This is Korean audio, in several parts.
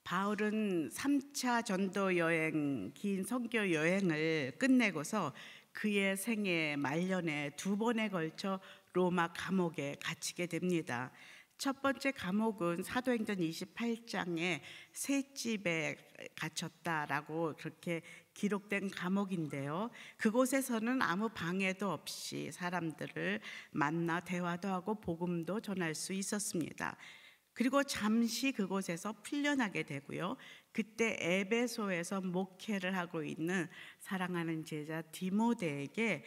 바울은 3차 전도 여행, 긴 선교 여행을 끝내고서 그의 생애 말년에 2번에 걸쳐 로마 감옥에 갇히게 됩니다. 첫 번째 감옥은 사도행전 28장에 셋집에 갇혔다라고 그렇게 기록된 감옥인데요. 그곳에서는 아무 방해도 없이 사람들을 만나 대화도 하고 복음도 전할 수 있었습니다. 그리고 잠시 그곳에서 풀려나게 되고요. 그때 에베소에서 목회를 하고 있는 사랑하는 제자 디모데에게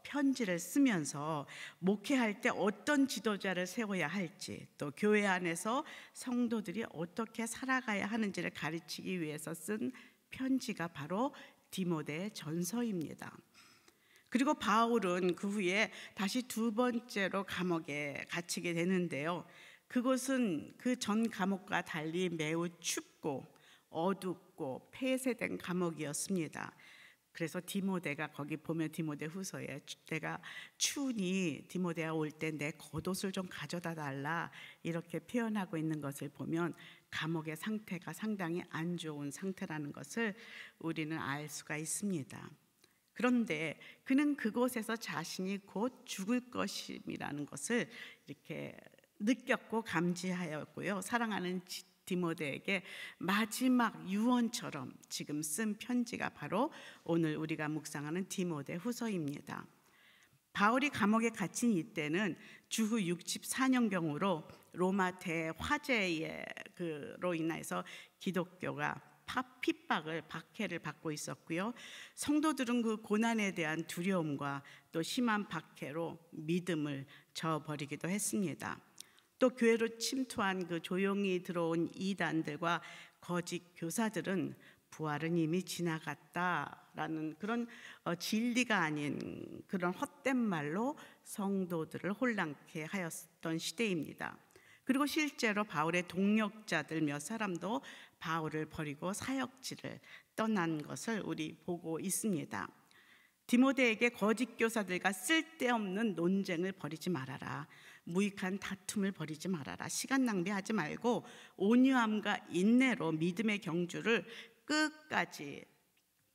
편지를 쓰면서 목회할 때 어떤 지도자를 세워야 할지, 또 교회 안에서 성도들이 어떻게 살아가야 하는지를 가르치기 위해서 쓴 편지가 바로 디모데 전서입니다. 그리고 바울은 그 후에 다시 2번째로 감옥에 갇히게 되는데요. 그곳은 그 전 감옥과 달리 매우 춥고 어둡고 폐쇄된 감옥이었습니다. 그래서 디모데가 거기 보면 디모데 후서에 내가 추우니 디모데야 올 때 내 겉옷을 좀 가져다 달라 이렇게 표현하고 있는 것을 보면 감옥의 상태가 상당히 안 좋은 상태라는 것을 우리는 알 수가 있습니다. 그런데 그는 그곳에서 자신이 곧 죽을 것임이라는 것을 이렇게 느꼈고 감지하였고요. 사랑하는 디모데에게 마지막 유언처럼 지금 쓴 편지가 바로 오늘 우리가 묵상하는 디모데 후서입니다. 바울이 감옥에 갇힌 이때는 주후 64년경으로 로마 대화재로 인해서 기독교가 핍박을, 박해를 받고 있었고요. 성도들은 그 고난에 대한 두려움과 또 심한 박해로 믿음을 저버리기도 했습니다. 또 교회로 침투한 그 조용히 들어온 이단들과 거짓 교사들은 부활은 이미 지나갔다라는 그런 진리가 아닌 그런 헛된 말로 성도들을 혼란케 하였던 시대입니다. 그리고 실제로 바울의 동역자들 몇 사람도 바울을 버리고 사역지를 떠난 것을 우리 보고 있습니다. 디모데에게 거짓 교사들과 쓸데없는 논쟁을 벌이지 말아라. 무익한 다툼을 벌이지 말아라. 시간 낭비하지 말고 온유함과 인내로 믿음의 경주를 끝까지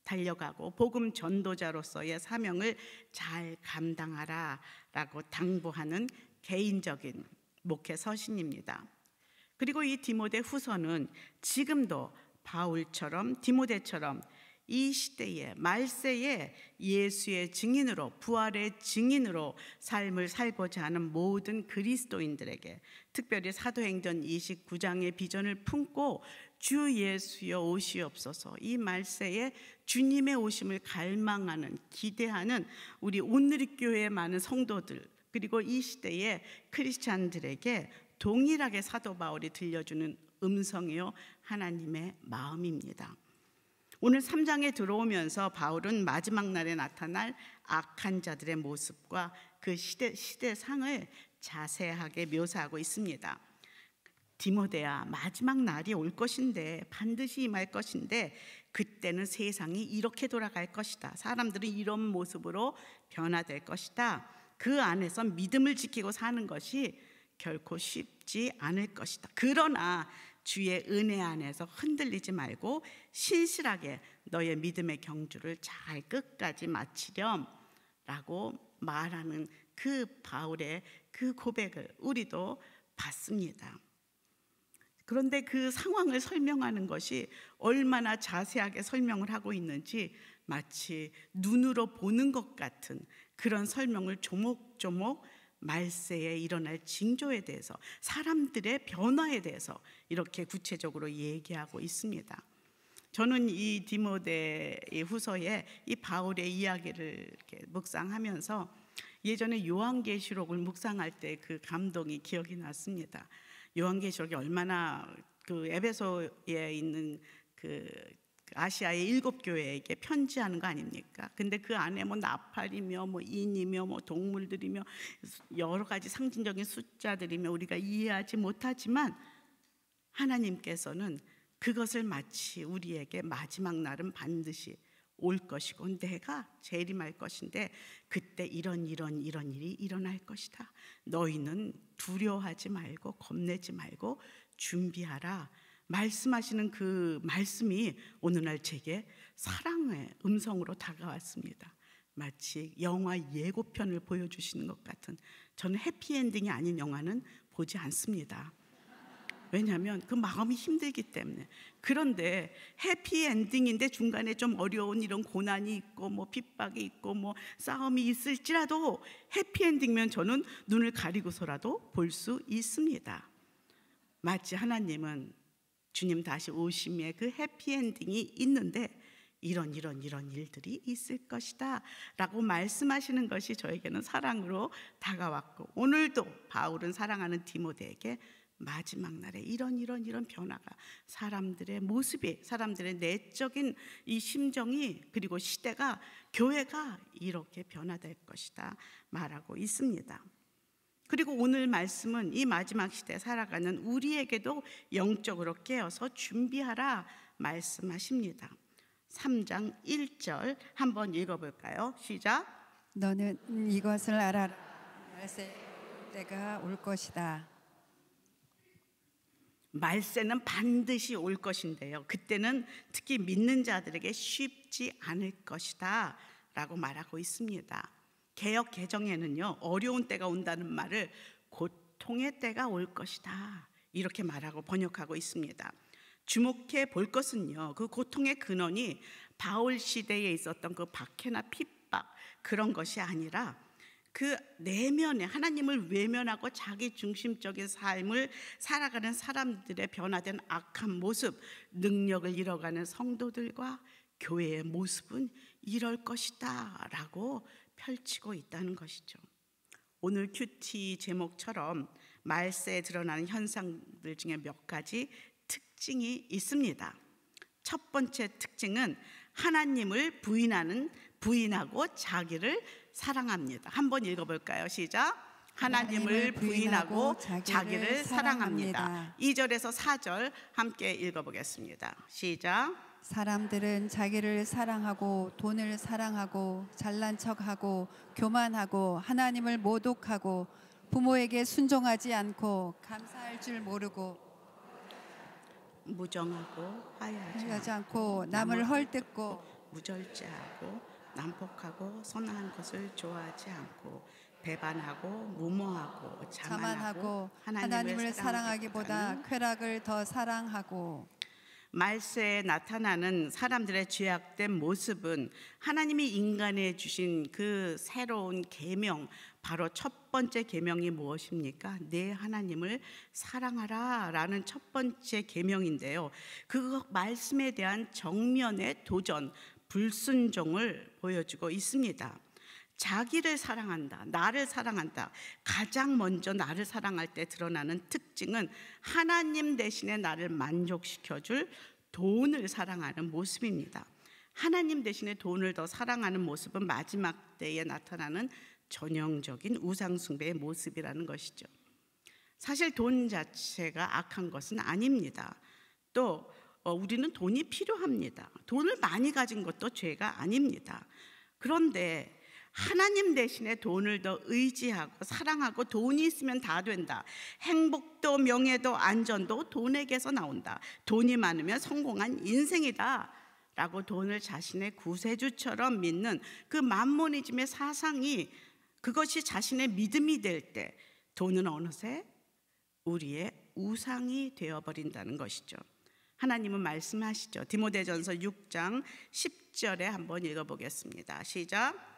달려가고 복음 전도자로서의 사명을 잘 감당하라 라고 당부하는 개인적인 목회 서신입니다. 그리고 이 디모데 후서는 지금도 바울처럼 디모데처럼 이 시대에 말세에 예수의 증인으로 부활의 증인으로 삶을 살고자 하는 모든 그리스도인들에게 특별히 사도행전 29장의 비전을 품고 주 예수여 오시옵소서 이 말세에 주님의 오심을 갈망하는 기대하는 우리 온누리교회의 많은 성도들 그리고 이 시대의 크리스찬들에게 동일하게 사도 바울이 들려주는 음성이요 하나님의 마음입니다. 오늘 3장에 들어오면서 바울은 마지막 날에 나타날 악한 자들의 모습과 그 시대상을 자세하게 묘사하고 있습니다. 디모데야, 마지막 날이 올 것인데 반드시 임할 것인데 그때는 세상이 이렇게 돌아갈 것이다. 사람들은 이런 모습으로 변화될 것이다. 그 안에서 믿음을 지키고 사는 것이 결코 쉽지 않을 것이다. 그러나 주의 은혜 안에서 흔들리지 말고 신실하게 너의 믿음의 경주를 잘 끝까지 마치렴 라고 말하는 그 바울의 그 고백을 우리도 받습니다. 그런데 그 상황을 설명하는 것이 얼마나 자세하게 설명을 하고 있는지 마치 눈으로 보는 것 같은 그런 설명을 조목조목 말세에 일어날 징조에 대해서 사람들의 변화에 대해서 이렇게 구체적으로 얘기하고 있습니다. 저는 이 디모데 후서에 이 바울의 이야기를 이렇게 묵상하면서 예전에 요한계시록을 묵상할 때 그 감동이 기억이 났습니다. 요한계시록이 얼마나 그 에베소에 있는 그 아시아의 7교회에게 편지하는 거 아닙니까? 근데 그 안에 뭐 나팔이며 뭐 인이며 뭐 동물들이며 여러 가지 상징적인 숫자들이며 우리가 이해하지 못하지만 하나님께서는 그것을 마치 우리에게 마지막 날은 반드시 올 것이고 내가 재림할 것인데 그때 이런 일이 일어날 것이다. 너희는 두려워하지 말고 겁내지 말고 준비하라. 말씀하시는 그 말씀이 오늘날 제게 사랑의 음성으로 다가왔습니다. 마치 영화 예고편을 보여주시는 것 같은, 저는 해피엔딩이 아닌 영화는 보지 않습니다. 왜냐하면 그 마음이 힘들기 때문에. 그런데 해피엔딩인데 중간에 좀 어려운 이런 고난이 있고 뭐 핍박이 있고 뭐 싸움이 있을지라도 해피엔딩이면 저는 눈을 가리고서라도 볼 수 있습니다. 마치 하나님은 주님 다시 오심에 그 해피엔딩이 있는데 이런 일들이 있을 것이다 라고 말씀하시는 것이 저에게는 사랑으로 다가왔고, 오늘도 바울은 사랑하는 디모데에게 마지막 날에 이런 변화가, 사람들의 모습이, 사람들의 내적인 이 심정이, 그리고 시대가, 교회가 이렇게 변화될 것이다 말하고 있습니다. 그리고 오늘 말씀은 이 마지막 시대에 살아가는 우리에게도 영적으로 깨어서 준비하라 말씀하십니다. 3장 1절 한번 읽어볼까요? 시작. 너는 이것을 알아라. 말세 때가 올 것이다. 말세는 반드시 올 것인데요, 그때는 특히 믿는 자들에게 쉽지 않을 것이다 라고 말하고 있습니다. 개역 개정에는요, 어려운 때가 온다는 말을 고통의 때가 올 것이다 이렇게 말하고 번역하고 있습니다. 주목해 볼 것은요, 그 고통의 근원이 바울 시대에 있었던 그 박해나 핍박 그런 것이 아니라 그 내면에 하나님을 외면하고 자기 중심적인 삶을 살아가는 사람들의 변화된 악한 모습, 능력을 잃어가는 성도들과 교회의 모습은 이럴 것이다 라고 펼치고 있다는 것이죠. 오늘 큐티 제목처럼 말세에 드러나는 현상들 중에 몇 가지 특징이 있습니다. 첫 번째 특징은 하나님을 부인하고 자기를 사랑합니다. 한번 읽어볼까요? 시작. 하나님을 부인하고 자기를 사랑합니다. 2절에서 4절 함께 읽어보겠습니다. 시작. 사람들은 자기를 사랑하고 돈을 사랑하고 잘난 척하고 교만하고 하나님을 모독하고 부모에게 순종하지 않고 감사할 줄 모르고 무정하고 화해하지 않고 남을 헐뜯고 무절제하고 난폭하고 선한 것을 좋아하지 않고 배반하고 무모하고 자만하고 하나님을 사랑하기보다 쾌락을 더 사랑하고. 말세에 나타나는 사람들의 죄악된 모습은 하나님이 인간에 주신 그 새로운 계명, 바로 첫 번째 계명이 무엇입니까? 내 하나님을 사랑하라 라는 첫 번째 계명인데요, 그 말씀에 대한 정면의 도전, 불순종을 보여주고 있습니다. 자기를 사랑한다, 나를 사랑한다. 가장 먼저 나를 사랑할 때 드러나는 특징은 하나님 대신에 나를 만족시켜줄 돈을 사랑하는 모습입니다. 하나님 대신에 돈을 더 사랑하는 모습은 마지막 때에 나타나는 전형적인 우상숭배의 모습이라는 것이죠. 사실 돈 자체가 악한 것은 아닙니다. 또 우리는 돈이 필요합니다. 돈을 많이 가진 것도 죄가 아닙니다. 그런데 하나님 대신에 돈을 더 의지하고 사랑하고 돈이 있으면 다 된다. 행복도 명예도 안전도 돈에게서 나온다. 돈이 많으면 성공한 인생이다 라고 돈을 자신의 구세주처럼 믿는 그 만모니즘의 사상이, 그것이 자신의 믿음이 될 때 돈은 어느새 우리의 우상이 되어버린다는 것이죠. 하나님은 말씀하시죠. 디모데전서 6장 10절에 한번 읽어보겠습니다. 시작.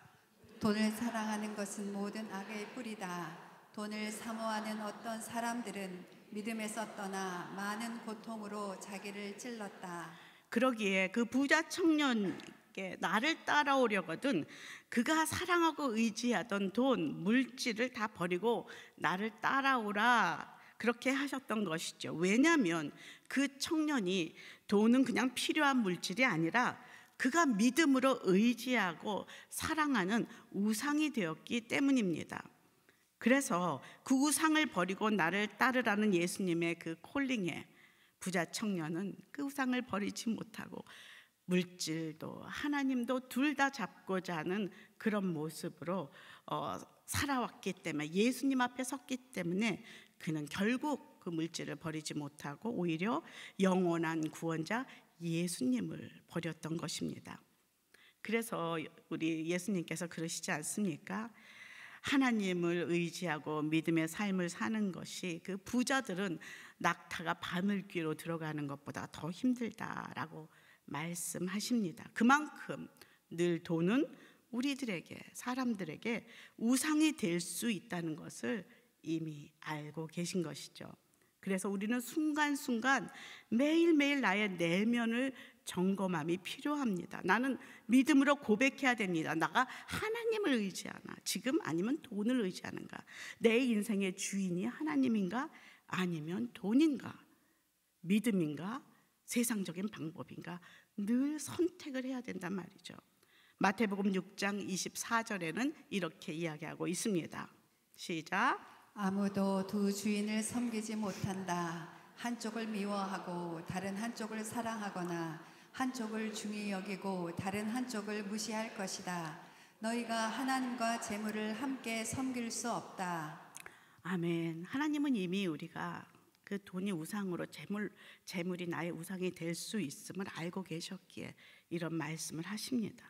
돈을 사랑하는 것은 모든 악의 뿌리다. 돈을 사모하는 어떤 사람들은 믿음에서 떠나 많은 고통으로 자기를 찔렀다. 그러기에 그 부자 청년께 나를 따라오려거든 그가 사랑하고 의지하던 돈, 물질을 다 버리고 나를 따라오라 그렇게 하셨던 것이죠. 왜냐하면 그 청년이 돈은 그냥 필요한 물질이 아니라 그가 믿음으로 의지하고 사랑하는 우상이 되었기 때문입니다. 그래서 그 우상을 버리고 나를 따르라는 예수님의 그 콜링에 부자 청년은 그 우상을 버리지 못하고 물질도 하나님도 둘 다 잡고자 하는 그런 모습으로 살아왔기 때문에, 예수님 앞에 섰기 때문에 그는 결국 그 물질을 버리지 못하고 오히려 영원한 구원자 예수님을 버렸던 것입니다. 그래서 우리 예수님께서 그러시지 않습니까? 하나님을 의지하고 믿음의 삶을 사는 것이 그 부자들은 낙타가 바늘귀로 들어가는 것보다 더 힘들다라고 말씀하십니다. 그만큼 늘 돈은 우리들에게, 사람들에게 우상이 될 수 있다는 것을 이미 알고 계신 것이죠. 그래서 우리는 순간순간 매일매일 나의 내면을 점검함이 필요합니다. 나는 믿음으로 고백해야 됩니다. 나가 하나님을 의지하나, 지금 아니면 돈을 의지하는가? 내 인생의 주인이 하나님인가? 아니면 돈인가? 믿음인가? 세상적인 방법인가? 늘 선택을 해야 된단 말이죠. 마태복음 6장 24절에는 이렇게 이야기하고 있습니다. 시작. 아무도 두 주인을 섬기지 못한다. 한쪽을 미워하고 다른 한쪽을 사랑하거나 한쪽을 중히 여기고 다른 한쪽을 무시할 것이다. 너희가 하나님과 재물을 함께 섬길 수 없다. 아멘. 하나님은 이미 우리가 그 돈이 우상으로 재물이 나의 우상이 될 수 있음을 알고 계셨기에 이런 말씀을 하십니다.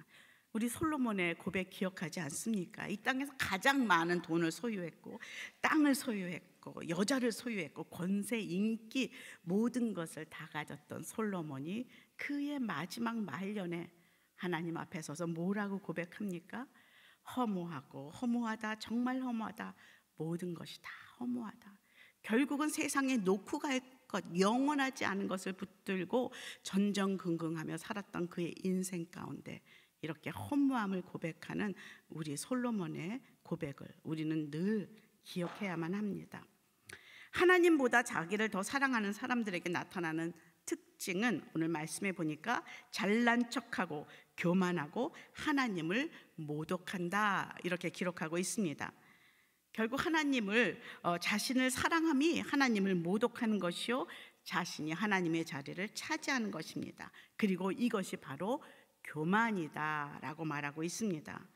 우리 솔로몬의 고백 기억하지 않습니까? 이 땅에서 가장 많은 돈을 소유했고 땅을 소유했고 여자를 소유했고 권세, 인기 모든 것을 다 가졌던 솔로몬이 그의 마지막 말년에 하나님 앞에 서서 뭐라고 고백합니까? 허무하다, 정말 허무하다, 모든 것이 다 허무하다. 결국은 세상에 놓고 갈 것, 영원하지 않은 것을 붙들고 전전긍긍하며 살았던 그의 인생 가운데 이렇게 허무함을 고백하는 우리 솔로몬의 고백을 우리는 늘 기억해야만 합니다. 하나님보다 자기를 더 사랑하는 사람들에게 나타나는 특징은 오늘 말씀해 보니까 잘난 척하고 교만하고 하나님을 모독한다 이렇게 기록하고 있습니다. 결국 하나님을 자신을 사랑함이 하나님을 모독하는 것이요 자신이 하나님의 자리를 차지하는 것입니다. 그리고 이것이 바로 교만이다라고 말하고 있습니다.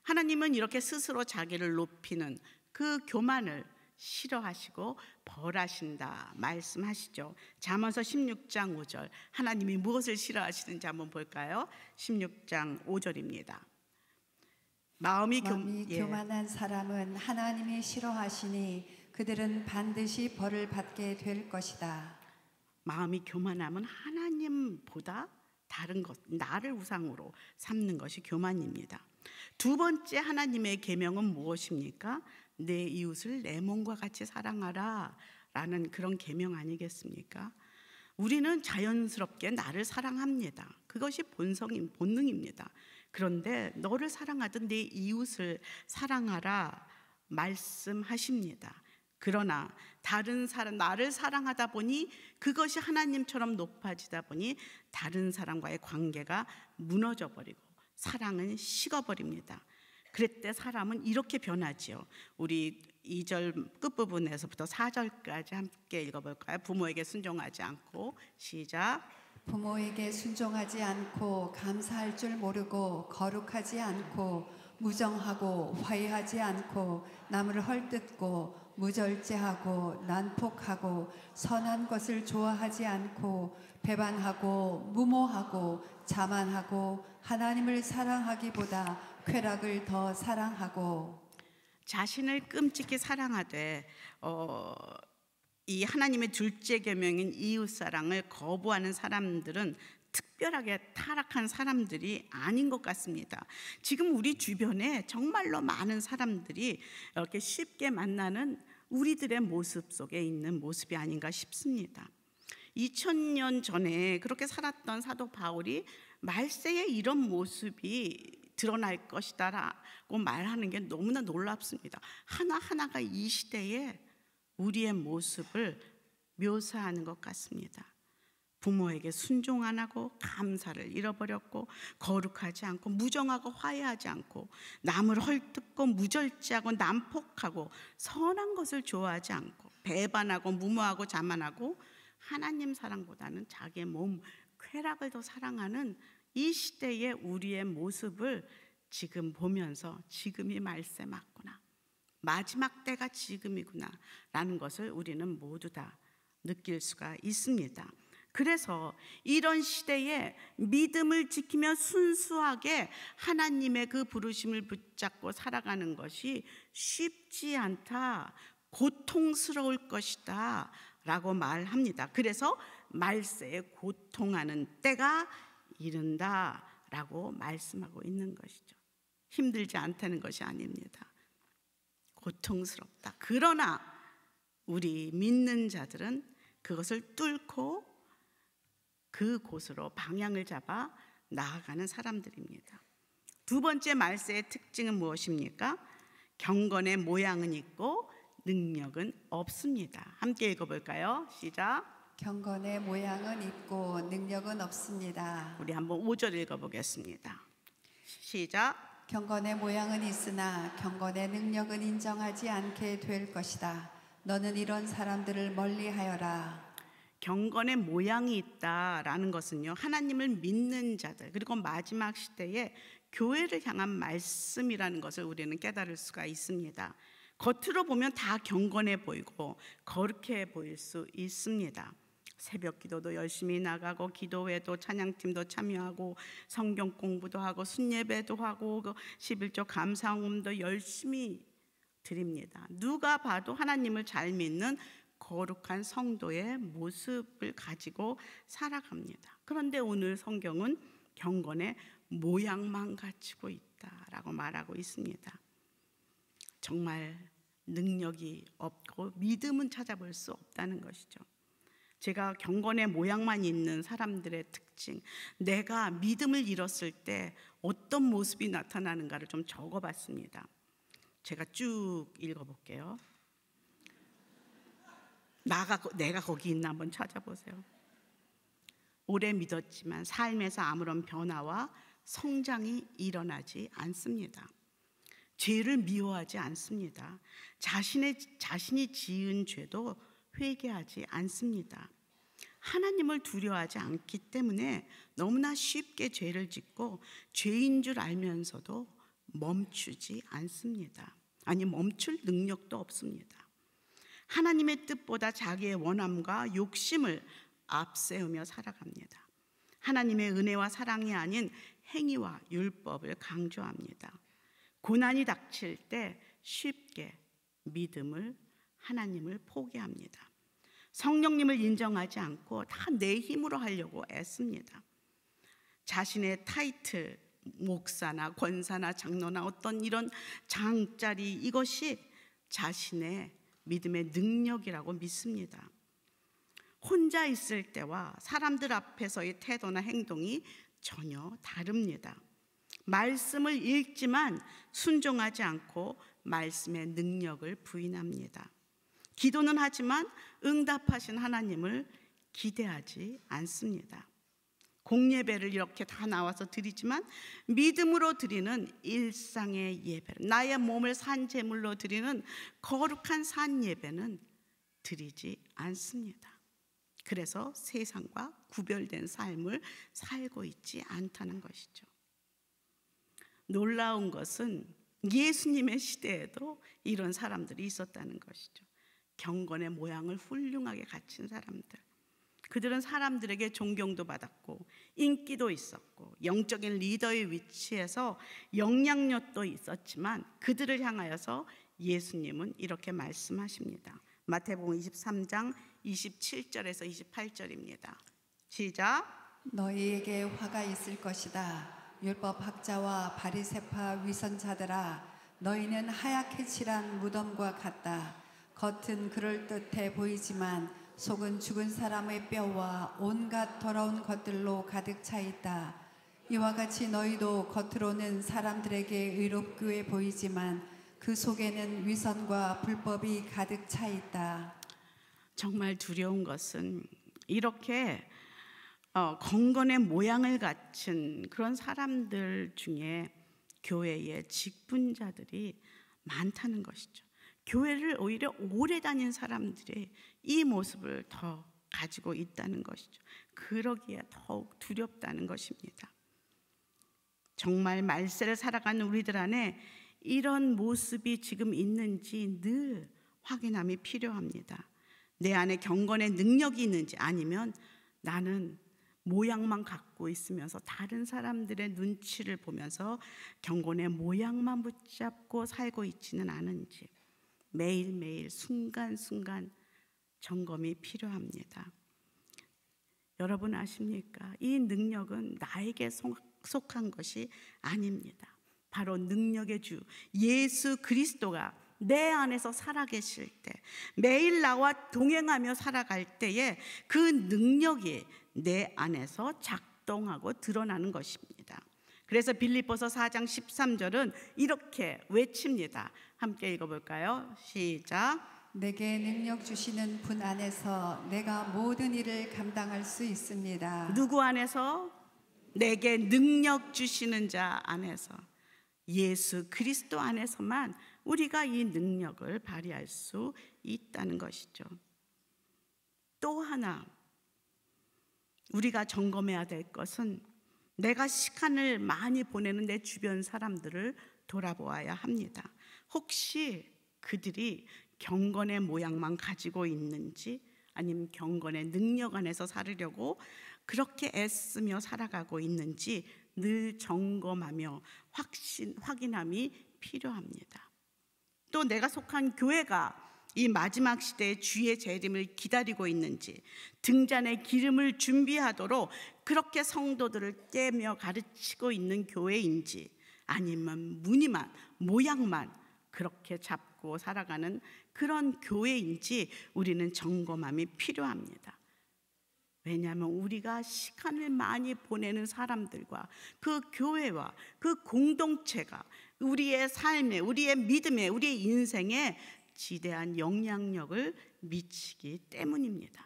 하나님은 이렇게 스스로 자기를 높이는 그 교만을 싫어하시고 벌하신다 말씀하시죠. 잠언서 16장 5절 하나님이 무엇을 싫어하시는지 한번 볼까요? 16장 5절입니다. 마음이 교만한 사람은 하나님이 싫어하시니 그들은 반드시 벌을 받게 될 것이다. 마음이 교만하면 하나님보다 다른 것, 나를 우상으로 삼는 것이 교만입니다. 두 번째 하나님의 계명은 무엇입니까? 내 이웃을 내 몸과 같이 사랑하라 라는 그런 계명 아니겠습니까? 우리는 자연스럽게 나를 사랑합니다. 그것이 본능입니다. 그런데 너를 사랑하던 내 이웃을 사랑하라 말씀하십니다. 그러나 다른 사람, 나를 사랑하다 보니 그것이 하나님처럼 높아지다 보니 다른 사람과의 관계가 무너져 버리고 사랑은 식어버립니다. 그럴 때 사람은 이렇게 변하지요. 우리 2절 끝부분에서부터 4절까지 함께 읽어볼까요? 부모에게 순종하지 않고 시작. 부모에게 순종하지 않고 감사할 줄 모르고 거룩하지 않고 무정하고 화해하지 않고 남을 헐뜯고 무절제하고 난폭하고 선한 것을 좋아하지 않고 배반하고 무모하고 자만하고 하나님을 사랑하기보다 쾌락을 더 사랑하고 자신을 끔찍히 사랑하되 이 하나님의 둘째 계명인 이웃사랑을 거부하는 사람들은 특별하게 타락한 사람들이 아닌 것 같습니다. 지금 우리 주변에 정말로 많은 사람들이 이렇게 쉽게 만나는 우리들의 모습 속에 있는 모습이 아닌가 싶습니다. 2000년 전에 그렇게 살았던 사도 바울이 말세에 이런 모습이 드러날 것이다라고 말하는 게 너무나 놀랍습니다. 하나하나가 이 시대에 우리의 모습을 묘사하는 것 같습니다. 부모에게 순종 안 하고 감사를 잃어버렸고 거룩하지 않고 무정하고 화해하지 않고 남을 헐뜯고 무절제하고 난폭하고 선한 것을 좋아하지 않고 배반하고 무모하고 자만하고 하나님 사랑보다는 자기의 몸 쾌락을 더 사랑하는 이 시대의 우리의 모습을 지금 보면서 지금이 말세 맞구나, 마지막 때가 지금이구나 라는 것을 우리는 모두 다 느낄 수가 있습니다. 그래서 이런 시대에 믿음을 지키며 순수하게 하나님의 그 부르심을 붙잡고 살아가는 것이 쉽지 않다, 고통스러울 것이다 라고 말합니다. 그래서 말세에 고통하는 때가 이른다 라고 말씀하고 있는 것이죠. 힘들지 않다는 것이 아닙니다. 고통스럽다. 그러나 우리 믿는 자들은 그것을 뚫고 그곳으로 방향을 잡아 나아가는 사람들입니다. 두 번째 말세의 특징은 무엇입니까? 경건의 모양은 있고 능력은 없습니다. 함께 읽어볼까요? 시작. 경건의 모양은 있고 능력은 없습니다. 우리 한번 5절 읽어보겠습니다. 시작. 경건의 모양은 있으나 경건의 능력은 인정하지 않게 될 것이다. 너는 이런 사람들을 멀리하여라. 경건의 모양이 있다라는 것은요, 하나님을 믿는 자들 그리고 마지막 시대에 교회를 향한 말씀이라는 것을 우리는 깨달을 수가 있습니다. 겉으로 보면 다 경건해 보이고 거룩해 보일 수 있습니다. 새벽 기도도 열심히 나가고 기도회도 찬양팀도 참여하고 성경 공부도 하고 순예배도 하고 11조 감사홍음도 열심히 드립니다. 누가 봐도 하나님을 잘 믿는 거룩한 성도의 모습을 가지고 살아갑니다. 그런데 오늘 성경은 경건의 모양만 갖추고 있다라고 말하고 있습니다. 정말 능력이 없고 믿음은 찾아볼 수 없다는 것이죠. 제가 경건의 모양만 있는 사람들의 특징, 내가 믿음을 잃었을 때 어떤 모습이 나타나는가를 좀 적어봤습니다. 제가 쭉 읽어볼게요. 내가 거기 있나 한번 찾아보세요. 오래 믿었지만 삶에서 아무런 변화와 성장이 일어나지 않습니다. 죄를 미워하지 않습니다. 자신이 지은 죄도 회개하지 않습니다. 하나님을 두려워하지 않기 때문에 너무나 쉽게 죄를 짓고 죄인 줄 알면서도 멈추지 않습니다. 아니, 멈출 능력도 없습니다. 하나님의 뜻보다 자기의 원함과 욕심을 앞세우며 살아갑니다. 하나님의 은혜와 사랑이 아닌 행위와 율법을 강조합니다. 고난이 닥칠 때 쉽게 믿음을, 하나님을 포기합니다. 성령님을 인정하지 않고 다 내 힘으로 하려고 애씁니다. 자신의 타이틀, 목사나 권사나 장로나 어떤 이런 장자리, 이것이 자신의 믿음의 능력이라고 믿습니다. 혼자 있을 때와 사람들 앞에서의 태도나 행동이 전혀 다릅니다. 말씀을 읽지만 순종하지 않고 말씀의 능력을 부인합니다. 기도는 하지만 응답하신 하나님을 기대하지 않습니다. 공예배를 이렇게 다 나와서 드리지만 믿음으로 드리는 일상의 예배, 나의 몸을 산제물로 드리는 거룩한 산예배는 드리지 않습니다. 그래서 세상과 구별된 삶을 살고 있지 않다는 것이죠. 놀라운 것은 예수님의 시대에도 이런 사람들이 있었다는 것이죠. 경건의 모양을 훌륭하게 갖춘 사람들. 그들은 사람들에게 존경도 받았고 인기도 있었고 영적인 리더의 위치에서 영향력도 있었지만 그들을 향하여서 예수님은 이렇게 말씀하십니다. 마태복음 23장 27절에서 28절입니다. 시작. 너희에게 화가 있을 것이다. 율법 학자와 바리새파 위선자들아, 너희는 하얗게 칠한 무덤과 같다. 겉은 그럴듯해 보이지만 속은 죽은 사람의 뼈와 온갖 더러운 것들로 가득 차 있다. 이와 같이 너희도 겉으로는 사람들에게 의롭게 보이지만 그 속에는 위선과 불법이 가득 차 있다. 정말 두려운 것은 이렇게 건건의 모양을 갖춘 그런 사람들 중에 교회의 직분자들이 많다는 것이죠. 교회를 오히려 오래 다닌 사람들이 이 모습을 더 가지고 있다는 것이죠. 그러기에 더욱 두렵다는 것입니다. 정말 말세를 살아가는 우리들 안에 이런 모습이 지금 있는지 늘 확인함이 필요합니다. 내 안에 경건의 능력이 있는지, 아니면 나는 모양만 갖고 있으면서 다른 사람들의 눈치를 보면서 경건의 모양만 붙잡고 살고 있지는 않은지, 매일매일 순간순간 점검이 필요합니다. 여러분 아십니까? 이 능력은 나에게 속한 것이 아닙니다. 바로 능력의 주 예수 그리스도가 내 안에서 살아계실 때, 매일 나와 동행하며 살아갈 때에 그 능력이 내 안에서 작동하고 드러나는 것입니다. 그래서 빌립보서 4장 13절은 이렇게 외칩니다. 함께 읽어볼까요? 시작. 내게 능력 주시는 분 안에서 내가 모든 일을 감당할 수 있습니다. 누구 안에서? 내게 능력 주시는 자 안에서, 예수 그리스도 안에서만 우리가 이 능력을 발휘할 수 있다는 것이죠. 또 하나 우리가 점검해야 될 것은, 내가 시간을 많이 보내는 내 주변 사람들을 돌아보아야 합니다. 혹시 그들이 경건의 모양만 가지고 있는지, 아니면 경건의 능력 안에서 살으려고 그렇게 애쓰며 살아가고 있는지 늘 점검하며 확인함이 필요합니다. 또 내가 속한 교회가 이 마지막 시대의 주의 재림을 기다리고 있는지, 등잔의 기름을 준비하도록 그렇게 성도들을 떼며 가르치고 있는 교회인지, 아니면 무늬만 모양만 그렇게 잡고 살아가는 그런 교회인지 우리는 점검함이 필요합니다. 왜냐하면 우리가 시간을 많이 보내는 사람들과 그 교회와 그 공동체가 우리의 삶에, 우리의 믿음에, 우리의 인생에 지대한 영향력을 미치기 때문입니다.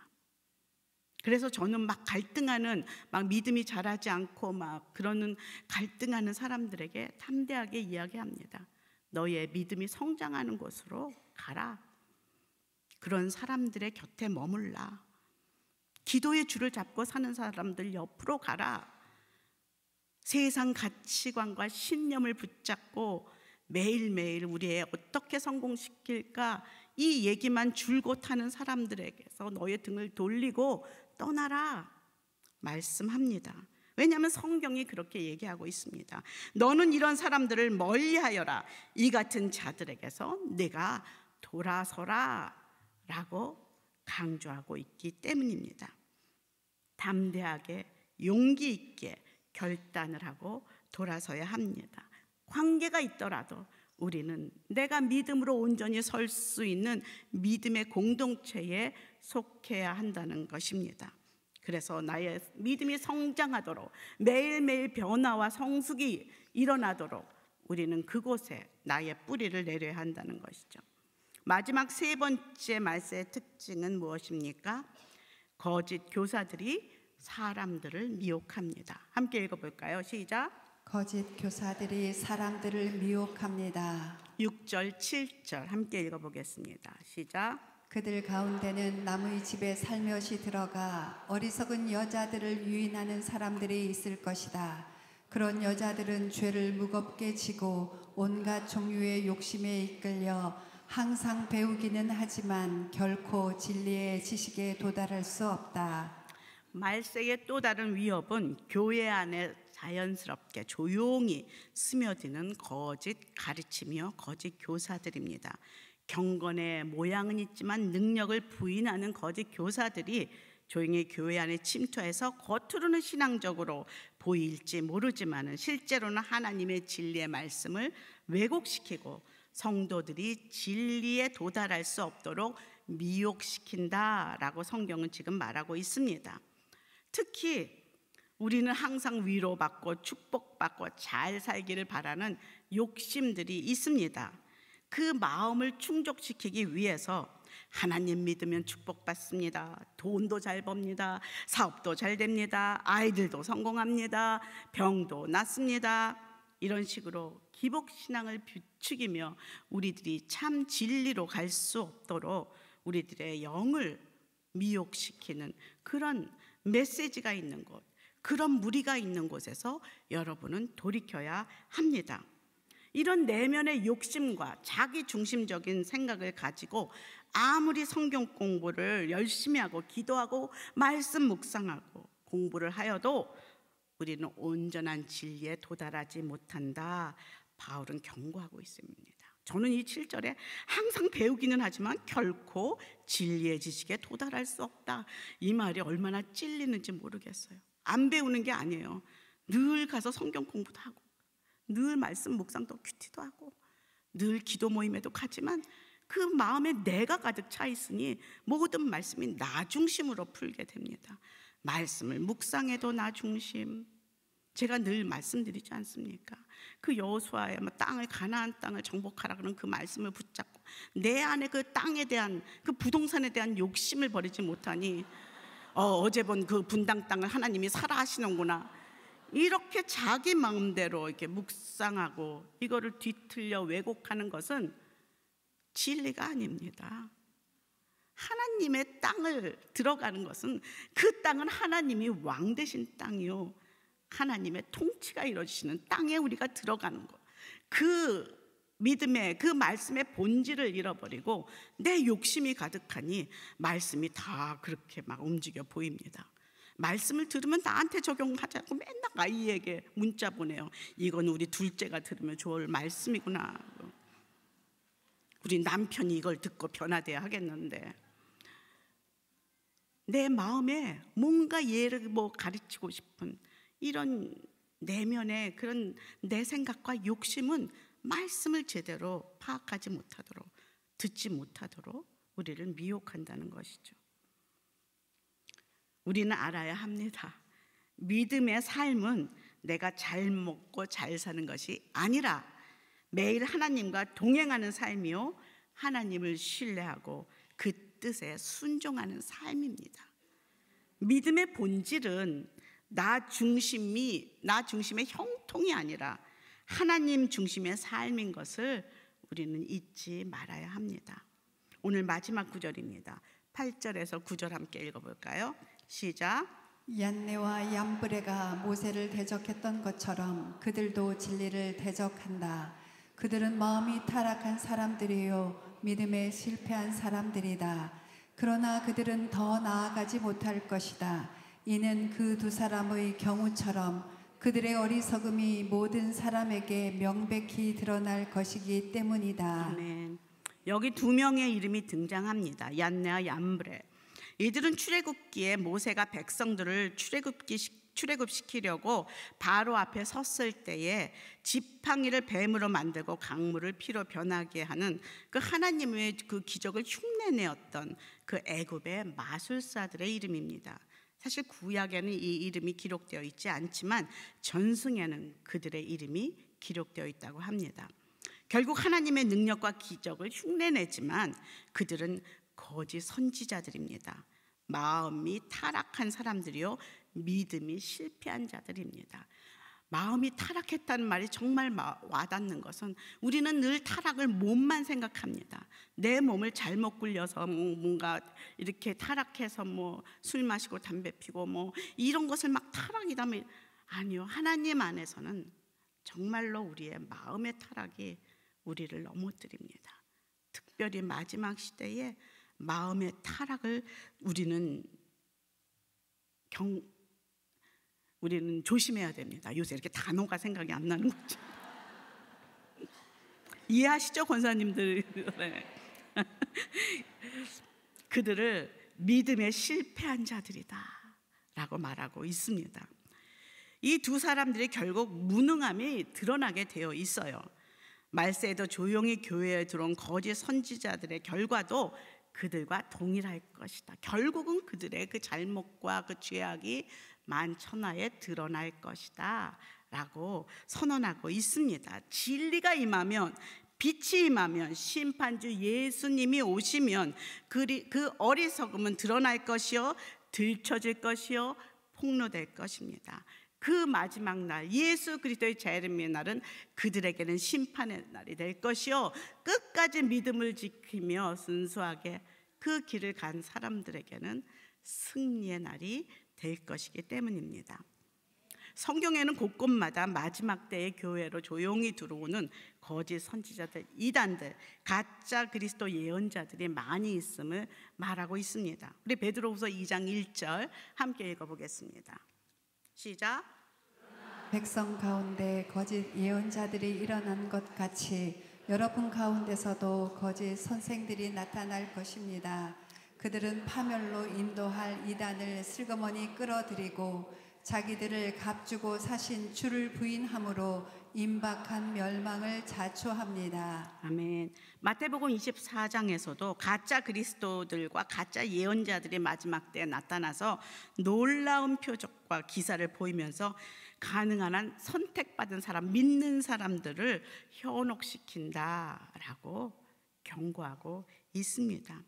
그래서 저는 막 갈등하는, 막 믿음이 자라지 않고 막 그러는 갈등하는 사람들에게 담대하게 이야기합니다. 너의 믿음이 성장하는 곳으로 가라. 그런 사람들의 곁에 머물라. 기도의 줄을 잡고 사는 사람들 옆으로 가라. 세상 가치관과 신념을 붙잡고 매일매일 우리의 어떻게 성공시킬까 이 얘기만 줄곧 하는 사람들에게서 너의 등을 돌리고 떠나라 말씀합니다. 왜냐하면 성경이 그렇게 얘기하고 있습니다. 너는 이런 사람들을 멀리하여라. 이 같은 자들에게서 네가 돌아서라 라고 강조하고 있기 때문입니다. 담대하게 용기 있게 결단을 하고 돌아서야 합니다. 관계가 있더라도 우리는 내가 믿음으로 온전히 설 수 있는 믿음의 공동체에 속해야 한다는 것입니다. 그래서 나의 믿음이 성장하도록, 매일매일 변화와 성숙이 일어나도록 우리는 그곳에 나의 뿌리를 내려야 한다는 것이죠. 마지막 세 번째 말씀의 특징은 무엇입니까? 거짓 교사들이 사람들을 미혹합니다. 함께 읽어볼까요? 시작. 거짓 교사들이 사람들을 미혹합니다. 6절, 7절 함께 읽어보겠습니다. 시작. 그들 가운데는 남의 집에 살며시 들어가 어리석은 여자들을 유인하는 사람들이 있을 것이다. 그런 여자들은 죄를 무겁게 지고 온갖 종류의 욕심에 이끌려 항상 배우기는 하지만 결코 진리의 지식에 도달할 수 없다. 말세의 또 다른 위협은 교회 안에 자연스럽게 조용히 스며드는 거짓 가르치며 거짓 교사들입니다. 경건의 모양은 있지만 능력을 부인하는 거짓 교사들이 조용히 교회 안에 침투해서 겉으로는 신앙적으로 보일지 모르지만 실제로는 하나님의 진리의 말씀을 왜곡시키고 성도들이 진리에 도달할 수 없도록 미혹시킨다라고 성경은 지금 말하고 있습니다. 특히 우리는 항상 위로받고 축복받고 잘 살기를 바라는 욕심들이 있습니다. 그 마음을 충족시키기 위해서 하나님 믿으면 축복받습니다. 돈도 잘 법니다. 사업도 잘 됩니다. 아이들도 성공합니다. 병도 낫습니다. 이런 식으로 기복신앙을 부추기며 우리들이 참 진리로 갈 수 없도록 우리들의 영을 미혹시키는 그런 메시지가 있는 곳, 그런 무리가 있는 곳에서 여러분은 돌이켜야 합니다. 이런 내면의 욕심과 자기 중심적인 생각을 가지고 아무리 성경 공부를 열심히 하고 기도하고 말씀 묵상하고 공부를 하여도 우리는 온전한 진리에 도달하지 못한다. 바울은 경고하고 있습니다. 저는 이 7절에 항상 배우기는 하지만 결코 진리의 지식에 도달할 수 없다. 이 말이 얼마나 찔리는지 모르겠어요. 안 배우는 게 아니에요. 늘 가서 성경 공부도 하고 늘 말씀 묵상도 큐티도 하고 늘 기도 모임에도 가지만 그 마음에 내가 가득 차 있으니 모든 말씀이 나 중심으로 풀게 됩니다. 말씀을 묵상해도 나 중심. 제가 늘 말씀드리지 않습니까? 그 여호수아의 땅을 가나안 땅을 정복하라 그런 그 말씀을 붙잡고 내 안에 그 땅에 대한 그 부동산에 대한 욕심을 버리지 못하니 어제 본 그 분당 땅을 하나님이 사라 하시는구나. 이렇게 자기 마음대로 이렇게 묵상하고 이거를 뒤틀려 왜곡하는 것은 진리가 아닙니다. 하나님의 땅을 들어가는 것은 그 땅은 하나님이 왕 되신 땅이요, 하나님의 통치가 이루어지시는 땅에 우리가 들어가는 것, 그 믿음의 그 말씀의 본질을 잃어버리고 내 욕심이 가득하니 말씀이 다 그렇게 막 움직여 보입니다. 말씀을 들으면 나한테 적용하자고 맨날 아이에게 문자 보내요. 이건 우리 둘째가 들으면 좋을 말씀이구나. 우리 남편이 이걸 듣고 변화돼야 하겠는데 내 마음에 뭔가 얘를 가르치고 싶은 이런 내면의 그런 내 생각과 욕심은 말씀을 제대로 파악하지 못하도록, 듣지 못하도록 우리를 미혹한다는 것이죠. 우리는 알아야 합니다. 믿음의 삶은 내가 잘 먹고 잘 사는 것이 아니라 매일 하나님과 동행하는 삶이요, 하나님을 신뢰하고 그 뜻에 순종하는 삶입니다. 믿음의 본질은 나 중심의 형통이 아니라 하나님 중심의 삶인 것을 우리는 잊지 말아야 합니다. 오늘 마지막 구절입니다. 8절에서 9절 함께 읽어볼까요? 시작. 얀네와 얌브레가 모세를 대적했던 것처럼 그들도 진리를 대적한다. 그들은 마음이 타락한 사람들이요 믿음에 실패한 사람들이다. 그러나 그들은 더 나아가지 못할 것이다. 이는 그 두 사람의 경우처럼 그들의 어리석음이 모든 사람에게 명백히 드러날 것이기 때문이다. 아멘. 여기 두 명의 이름이 등장합니다. 얀네와 얌브레. 이들은 출애굽기에 모세가 백성들을 출애굽시키려고 바로 앞에 섰을 때에 지팡이를 뱀으로 만들고 강물을 피로 변하게 하는 그 하나님의 그 기적을 흉내내었던 그 애굽의 마술사들의 이름입니다. 사실 구약에는 이 이름이 기록되어 있지 않지만 전승에는 그들의 이름이 기록되어 있다고 합니다. 결국 하나님의 능력과 기적을 흉내내지만 그들은 거짓 선지자들입니다. 마음이 타락한 사람들이요 믿음이 실패한 자들입니다. 마음이 타락했다는 말이 정말 와닿는 것은 우리는 늘 타락을 몸만 생각합니다. 내 몸을 잘못 굴려서 뭔가 이렇게 타락해서 술 마시고 담배 피고 이런 것을 막 타락이다. 아니요, 하나님 안에서는 정말로 우리의 마음의 타락이 우리를 넘어뜨립니다. 특별히 마지막 시대에 마음의 타락을 우리는 조심해야 됩니다. 요새 이렇게 단어가 생각이 안 나는 거죠. 이해하시죠, 권사님들? 네. 그들을 믿음에 실패한 자들이다 라고 말하고 있습니다. 이 두 사람들이 결국 무능함이 드러나게 되어 있어요. 말세에도 조용히 교회에 들어온 거짓 선지자들의 결과도 그들과 동일할 것이다. 결국은 그들의 그 잘못과 그 죄악이 만천하에 드러날 것이다 라고 선언하고 있습니다. 진리가 임하면, 빛이 임하면, 심판주 예수님이 오시면 그 어리석음은 드러날 것이요 들춰질 것이요 폭로될 것입니다. 그 마지막 날 예수 그리스도의 재림의 날은 그들에게는 심판의 날이 될 것이요 끝까지 믿음을 지키며 순수하게 그 길을 간 사람들에게는 승리의 날이 될 것이기 때문입니다. 성경에는 곳곳마다 마지막 때의 교회로 조용히 들어오는 거짓 선지자들, 이단들, 가짜 그리스도 예언자들이 많이 있음을 말하고 있습니다. 우리 베드로후서 2장 1절 함께 읽어보겠습니다. 시작. 백성 가운데 거짓 예언자들이 일어난 것 같이 여러분 가운데서도 거짓 선생들이 나타날 것입니다. 그들은 파멸로 인도할 이단을 슬그머니 끌어들이고 자기들을 값주고 사신 주를 부인함으로 임박한 멸망을 자초합니다. 아멘. 마태복음 24장에서도 가짜 그리스도들과 가짜 예언자들이 마지막 때에 나타나서 놀라운 표적과 기사를 보이면서 가능한 한 선택받은 사람, 믿는 사람들을 현혹시킨다라고 경고하고 있습니다.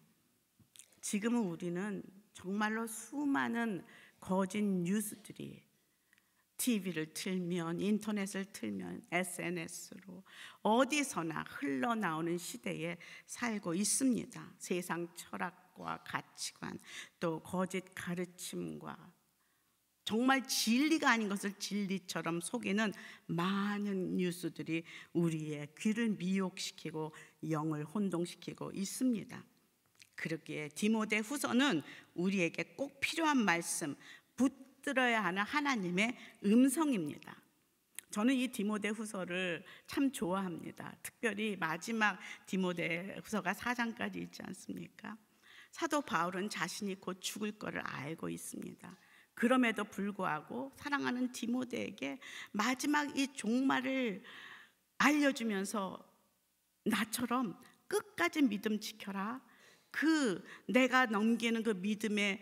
지금은 우리는 정말로 수많은 거짓 뉴스들이 TV를 틀면, 인터넷을 틀면, SNS로 어디서나 흘러나오는 시대에 살고 있습니다. 세상 철학과 가치관, 또 거짓 가르침과 정말 진리가 아닌 것을 진리처럼 속이는 많은 뉴스들이 우리의 귀를 미혹시키고 영을 혼동시키고 있습니다. 그렇기에 디모데후서는 우리에게 꼭 필요한 말씀, 붙들어야 하는 하나님의 음성입니다. 저는 이 디모데후서를 참 좋아합니다. 특별히 마지막 디모데후서가 4장까지 있지 않습니까? 사도 바울은 자신이 곧 죽을 것을 알고 있습니다. 그럼에도 불구하고 사랑하는 디모데에게 마지막 이 종말을 알려주면서 나처럼 끝까지 믿음 지켜라. 내가 넘기는 그 믿음의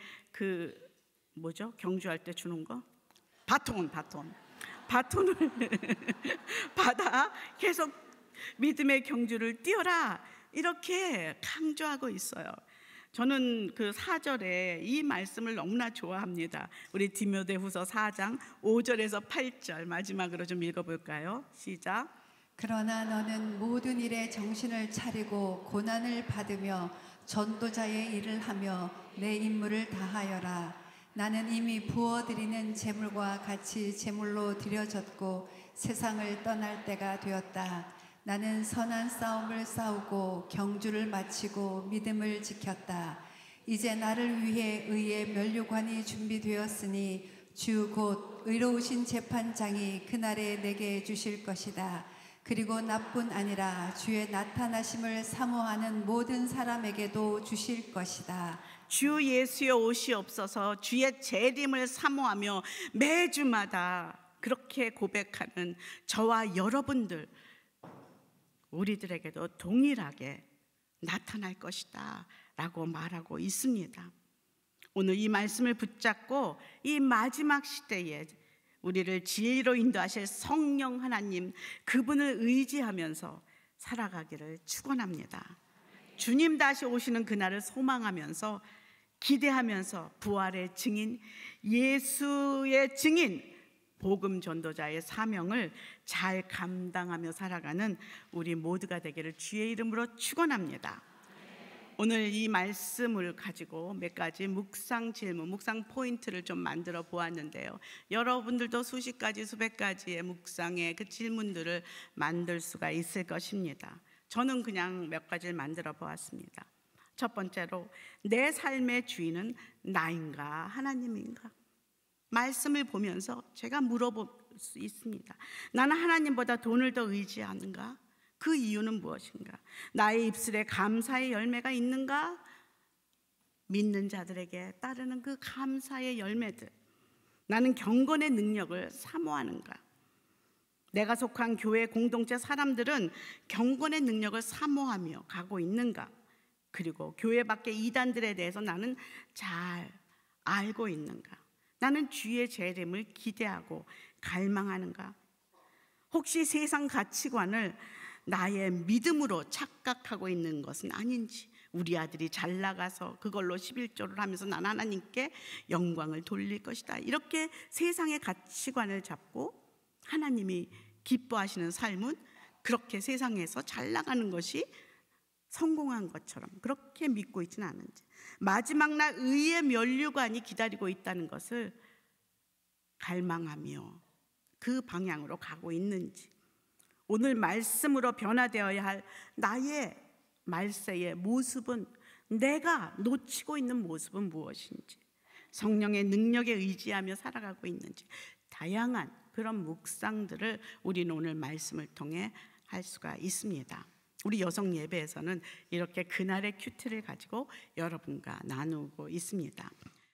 경주할 때 주는 거? 바톤을 받아 계속 믿음의 경주를 뛰어라. 이렇게 강조하고 있어요. 저는 그 4절에 이 말씀을 너무나 좋아합니다. 우리 디모데후서 4장 5절에서 8절 마지막으로 좀 읽어볼까요? 시작. 그러나 너는 모든 일에 정신을 차리고 고난을 받으며 전도자의 일을 하며 내 임무를 다하여라. 나는 이미 부어드리는 제물과 같이 제물로 드려졌고 세상을 떠날 때가 되었다. 나는 선한 싸움을 싸우고 경주를 마치고 믿음을 지켰다. 이제 나를 위해 의의 면류관이 준비되었으니 주 곧 의로우신 재판장이 그날에 내게 주실 것이다. 그리고 나뿐 아니라 주의 나타나심을 사모하는 모든 사람에게도 주실 것이다. 주 예수의 오시옵소서. 주의 재림을 사모하며 매주마다 그렇게 고백하는 저와 여러분들, 우리들에게도 동일하게 나타날 것이다 라고 말하고 있습니다. 오늘 이 말씀을 붙잡고 이 마지막 시대에 우리를 진리로 인도하실 성령 하나님, 그분을 의지하면서 살아가기를 축원합니다. 주님 다시 오시는 그날을 소망하면서 기대하면서 부활의 증인, 예수의 증인, 복음 전도자의 사명을 잘 감당하며 살아가는 우리 모두가 되기를 주의 이름으로 축원합니다. 오늘 이 말씀을 가지고 몇 가지 묵상 질문, 묵상 포인트를 좀 만들어 보았는데요. 여러분들도 수십 가지, 수백 가지의 묵상의 그 질문들을 만들 수가 있을 것입니다. 저는 그냥 몇 가지를 만들어 보았습니다. 첫 번째로, 내 삶의 주인은 나인가 하나님인가? 말씀을 보면서 제가 물어볼 수 있습니다. 나는 하나님보다 돈을 더 의지하는가? 그 이유는 무엇인가? 나의 입술에 감사의 열매가 있는가? 믿는 자들에게 따르는 그 감사의 열매들. 나는 경건의 능력을 사모하는가? 내가 속한 교회 공동체 사람들은 경건의 능력을 사모하며 가고 있는가? 그리고 교회 밖의 이단들에 대해서 나는 잘 알고 있는가? 나는 주의 재림을 기대하고 갈망하는가? 혹시 세상 가치관을 나의 믿음으로 착각하고 있는 것은 아닌지, 우리 아들이 잘 나가서 그걸로 11조를 하면서 난 하나님께 영광을 돌릴 것이다, 이렇게 세상의 가치관을 잡고 하나님이 기뻐하시는 삶은 그렇게 세상에서 잘 나가는 것이 성공한 것처럼 그렇게 믿고 있지는 않은지, 마지막 날 의의 면류관이 기다리고 있다는 것을 갈망하며 그 방향으로 가고 있는지, 오늘 말씀으로 변화되어야 할 나의 말세의 모습은, 내가 놓치고 있는 모습은 무엇인지, 성령의 능력에 의지하며 살아가고 있는지, 다양한 그런 묵상들을 우리는 오늘 말씀을 통해 할 수가 있습니다. 우리 여성 예배에서는 이렇게 그날의 큐티를 가지고 여러분과 나누고 있습니다.